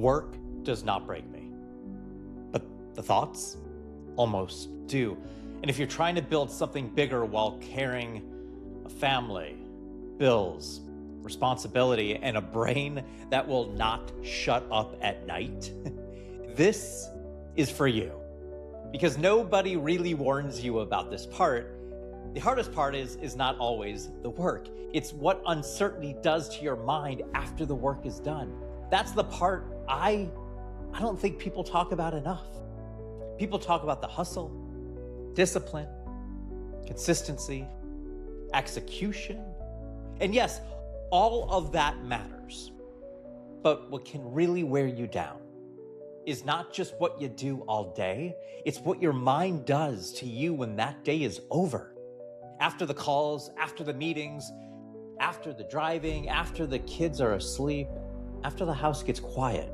work does not break me, but the thoughts almost do. And if you're trying to build something bigger while carrying a family, bills, responsibility, and a brain that will not shut up at night, this is for you. Because nobody really warns you about this part. The hardest part is not always the work. It's what uncertainty does to your mind after the work is done. That's the part I don't think people talk about enough. People talk about the hustle, discipline, consistency, execution. And yes, all of that matters. But what can really wear you down is not just what you do all day, it's what your mind does to you when that day is over. After the calls, after the meetings, after the driving, after the kids are asleep, after the house gets quiet.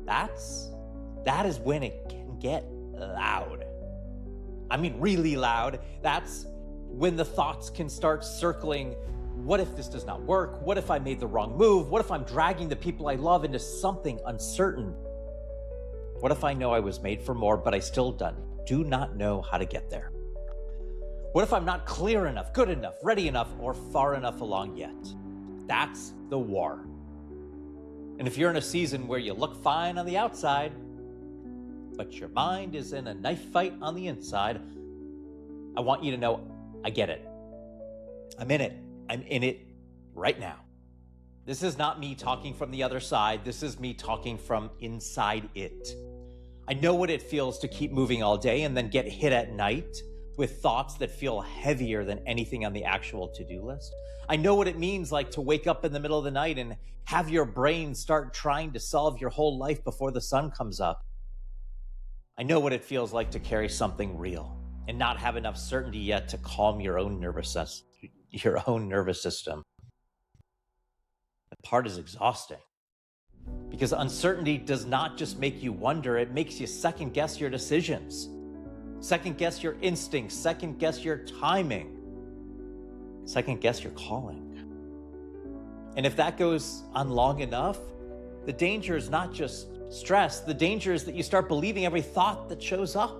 That is when it can get loud. I mean, really loud. That's when the thoughts can start circling. What if this does not work? What if I made the wrong move? What if I'm dragging the people I love into something uncertain? What if I know I was made for more, but I still do not know how to get there? What if I'm not clear enough, good enough, ready enough, or far enough along yet? That's the war. And if you're in a season where you look fine on the outside, but your mind is in a knife fight on the inside, I want you to know I get it. I'm in it. I'm in it right now. This is not me talking from the other side. This is me talking from inside it. I know what it feels to keep moving all day and then get hit at night with thoughts that feel heavier than anything on the actual to-do list. I know what it means like to wake up in the middle of the night and have your brain start trying to solve your whole life before the sun comes up. I know what it feels like to carry something real and not have enough certainty yet to calm your own nervous system. That part is exhausting because uncertainty does not just make you wonder, it makes you second guess your decisions, second guess your instincts, second guess your timing, second guess your calling. And if that goes on long enough, the danger is not just stress. The danger is that you start believing every thought that shows up.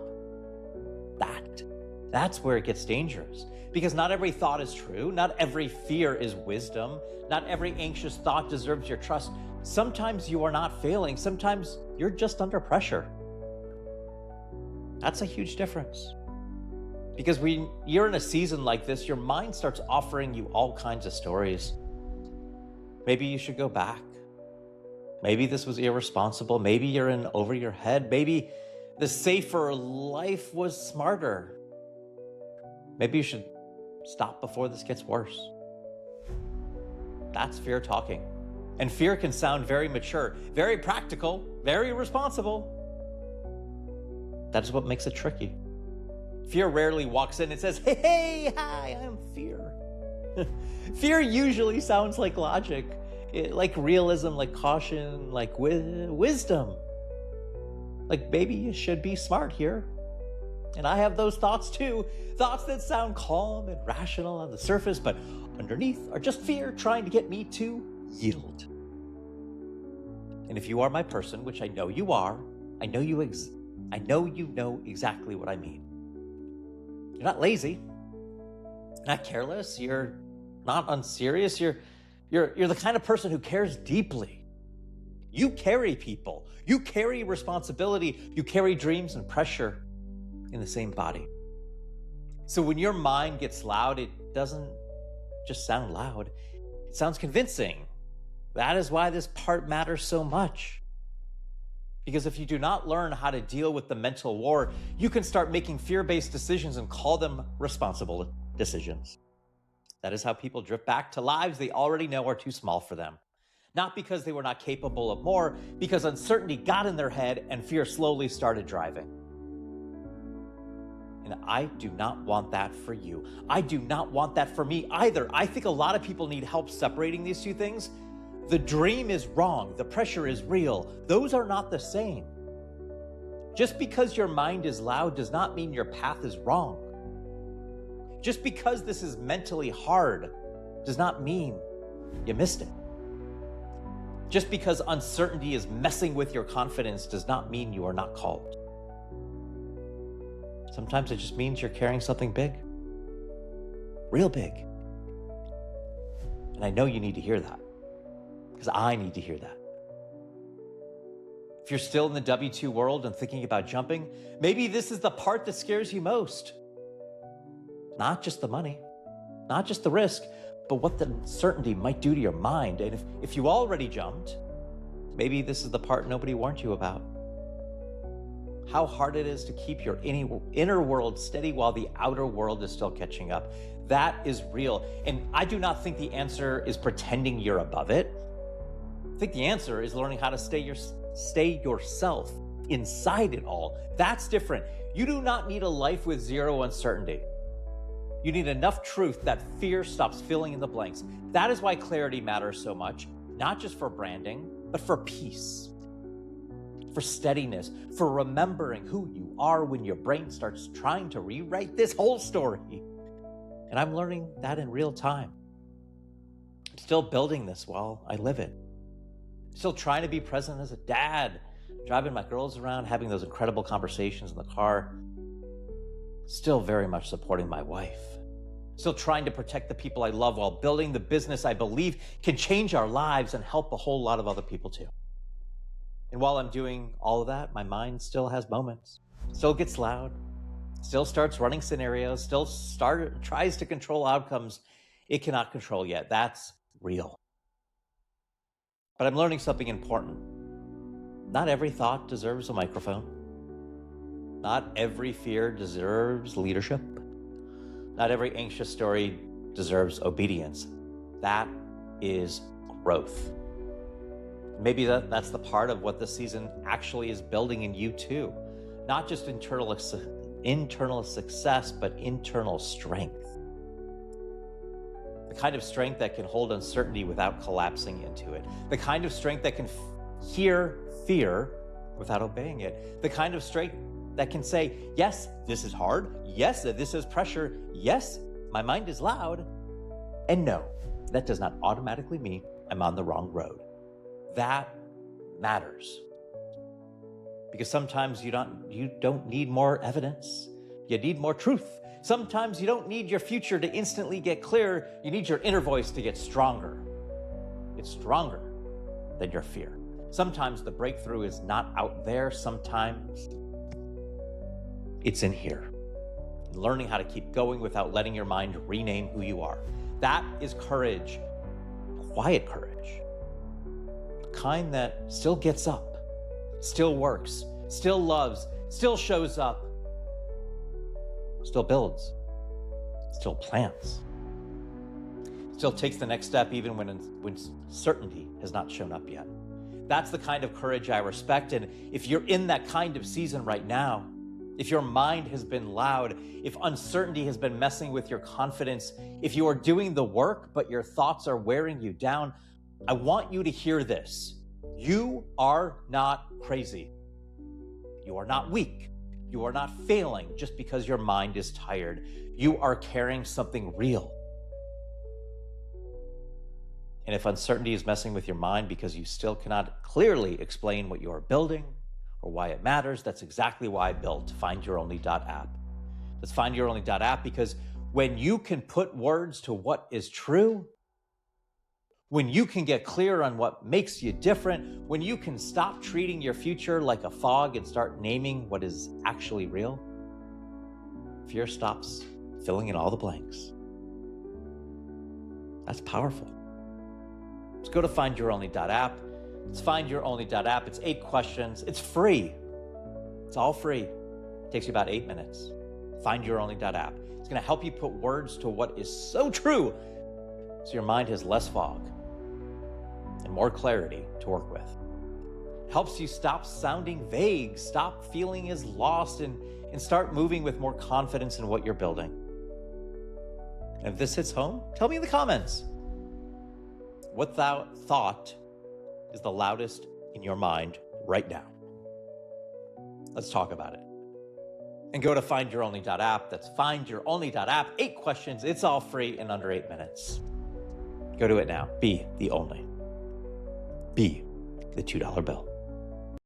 That's where it gets dangerous. Because not every thought is true. Not every fear is wisdom. Not every anxious thought deserves your trust. Sometimes you are not failing. Sometimes you're just under pressure. That's a huge difference. Because when you're in a season like this, your mind starts offering you all kinds of stories. Maybe you should go back. Maybe this was irresponsible. Maybe you're in over your head. Maybe the safer life was smarter. Maybe you should stop before this gets worse. That's fear talking. And fear can sound very mature, very practical, very responsible. That is what makes it tricky. Fear rarely walks in and says, hey, hi, I'm fear. Fear usually sounds like logic, like realism, like caution, like wisdom. Like, maybe you should be smart here. And I have those thoughts too. Thoughts that sound calm and rational on the surface, but underneath are just fear trying to get me to yield. And if you are my person, which I know you are, I know you know exactly what I mean. You're not lazy. You're not careless. You're not unserious. You're the kind of person who cares deeply. You carry people. You carry responsibility. You carry dreams and pressure in the same body. So when your mind gets loud, it doesn't just sound loud. It sounds convincing. That is why this part matters so much. Because if you do not learn how to deal with the mental war, you can start making fear-based decisions and call them responsible decisions. That is how people drift back to lives they already know are too small for them. Not because they were not capable of more, because uncertainty got in their head and fear slowly started driving. And I do not want that for you. I do not want that for me either. I think a lot of people need help separating these two things. The dream is wrong. The pressure is real. Those are not the same. Just because your mind is loud does not mean your path is wrong. Just because this is mentally hard does not mean you missed it. Just because uncertainty is messing with your confidence does not mean you are not called. Sometimes it just means you're carrying something big, real big. And I know you need to hear that, because I need to hear that. If you're still in the W-2 world and thinking about jumping, maybe this is the part that scares you most. Not just the money, not just the risk, but what the uncertainty might do to your mind. And if you already jumped, maybe this is the part nobody warned you about. How hard it is to keep your inner world steady while the outer world is still catching up. That is real. And I do not think the answer is pretending you're above it. I think the answer is learning how to stay yourself inside it all. That's different. You do not need a life with zero uncertainty. You need enough truth that fear stops filling in the blanks. That is why clarity matters so much, not just for branding, but for peace, for steadiness, for remembering who you are when your brain starts trying to rewrite this whole story. And I'm learning that in real time. I'm still building this while I live it. Still trying to be present as a dad, driving my girls around, having those incredible conversations in the car. Still very much supporting my wife. Still trying to protect the people I love while building the business I believe can change our lives and help a whole lot of other people too. And while I'm doing all of that, my mind still has moments, still gets loud, still starts running scenarios, still tries to control outcomes it cannot control yet. That's real. But I'm learning something important. Not every thought deserves a microphone. Not every fear deserves leadership. Not every anxious story deserves obedience. That is growth. Maybe that's the part of what this season actually is building in you too. Not just internal success, but internal strength. The kind of strength that can hold uncertainty without collapsing into it. The kind of strength that can hear fear without obeying it. The kind of strength that can say, yes, this is hard. Yes, this is pressure. Yes, my mind is loud. And no, that does not automatically mean I'm on the wrong road. That matters. Because sometimes you don't need more evidence. You need more truth. Sometimes you don't need your future to instantly get clear. You need your inner voice to get stronger. It's stronger than your fear. Sometimes the breakthrough is not out there. Sometimes it's in here. Learning how to keep going without letting your mind rename who you are. That is courage. Quiet courage. The kind that still gets up, still works, still loves, still shows up, still builds, still plants, still takes the next step even when certainty has not shown up yet. That's the kind of courage I respect. And if you're in that kind of season right now, if your mind has been loud, if uncertainty has been messing with your confidence, if you are doing the work, but your thoughts are wearing you down, I want you to hear this. You are not crazy. You are not weak. You are not failing just because your mind is tired. You are carrying something real. And if uncertainty is messing with your mind because you still cannot clearly explain what you are building, or why it matters, that's exactly why I built findyouronly.app. That's findyouronly.app because when you can put words to what is true, when you can get clear on what makes you different, when you can stop treating your future like a fog and start naming what is actually real, fear stops filling in all the blanks. That's powerful. Let's go to findyouronly.app. It's findyouronly.app. It's 8 questions. It's free. It's all free. It takes you about 8 minutes. Findyouronly.app. It's going to help you put words to what is so true so your mind has less fog and more clarity to work with. It helps you stop sounding vague, stop feeling as lost, and start moving with more confidence in what you're building. And if this hits home, tell me in the comments. What thought is the loudest in your mind right now? Let's talk about it. And go to findyouronly.app. That's findyouronly.app. 8 questions. It's all free in under 8 minutes. Go to it now. Be the only. Be the $2 bill.